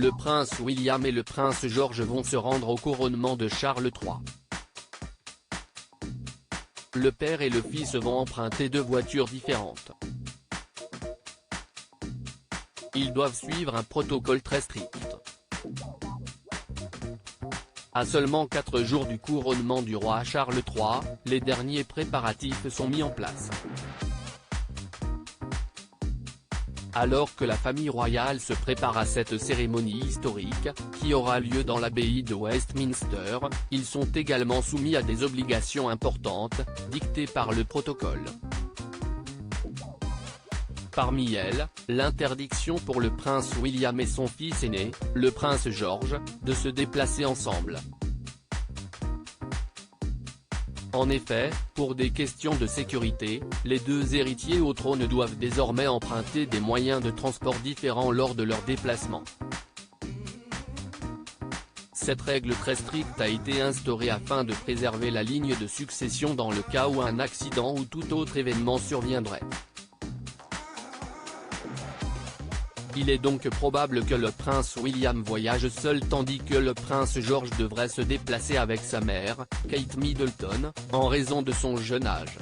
Le prince William et le prince George vont se rendre au couronnement de Charles III. Le père et le fils vont emprunter deux voitures différentes. Ils doivent suivre un protocole très strict. À seulement 4 jours du couronnement du roi Charles III, les derniers préparatifs sont mis en place. Alors que la famille royale se prépare à cette cérémonie historique, qui aura lieu dans l'abbaye de Westminster, ils sont également soumis à des obligations importantes, dictées par le protocole. Parmi elles, l'interdiction pour le prince William et son fils aîné, le prince George, de se déplacer ensemble. En effet, pour des questions de sécurité, les deux héritiers au trône doivent désormais emprunter des moyens de transport différents lors de leur déplacement. Cette règle très stricte a été instaurée afin de préserver la ligne de succession dans le cas où un accident ou tout autre événement surviendrait. Il est donc probable que le prince William voyage seul tandis que le prince George devrait se déplacer avec sa mère, Kate Middleton, en raison de son jeune âge.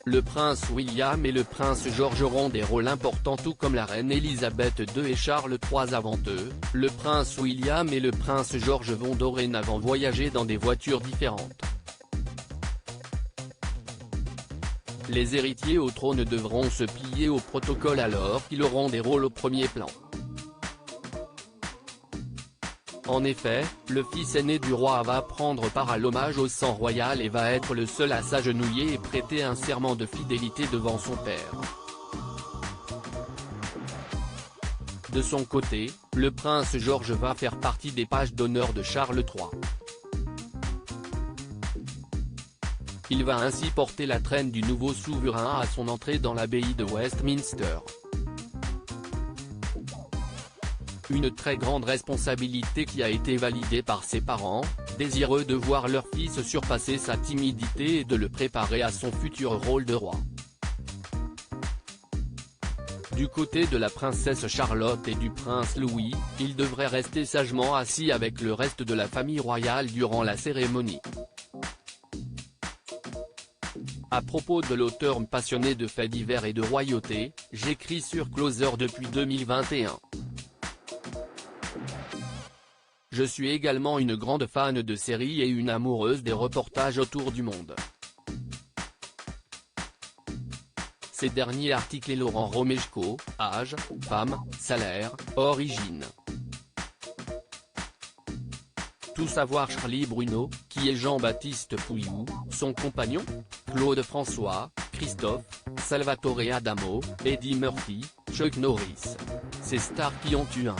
Le prince William et le prince George auront des rôles importants tout comme la reine Elisabeth II et Charles III avant eux. Le prince William et le prince George vont dorénavant voyager dans des voitures différentes. Les héritiers au trône devront se plier au protocole alors qu'ils auront des rôles au premier plan. En effet, le fils aîné du roi va prendre part à l'hommage au sang royal et va être le seul à s'agenouiller et prêter un serment de fidélité devant son père. De son côté, le prince George va faire partie des pages d'honneur de Charles III. Il va ainsi porter la traîne du nouveau souverain à son entrée dans l'abbaye de Westminster. Une très grande responsabilité qui a été validée par ses parents, désireux de voir leur fils surpasser sa timidité et de le préparer à son futur rôle de roi. Du côté de la princesse Charlotte et du prince Louis, ils devraient rester sagement assis avec le reste de la famille royale durant la cérémonie. À propos de l'auteur passionné de faits divers et de royauté, j'écris sur Closer depuis 2021. Je suis également une grande fan de séries et une amoureuse des reportages autour du monde. Ces derniers articles et Laurent Romeshko, âge, femme, salaire, origine. Tout savoir Charlie Bruno, qui est Jean-Baptiste Pouillou, son compagnon, Claude François, Christophe, Salvatore Adamo, Eddie Murphy, Chuck Norris. Ces stars qui ont eu un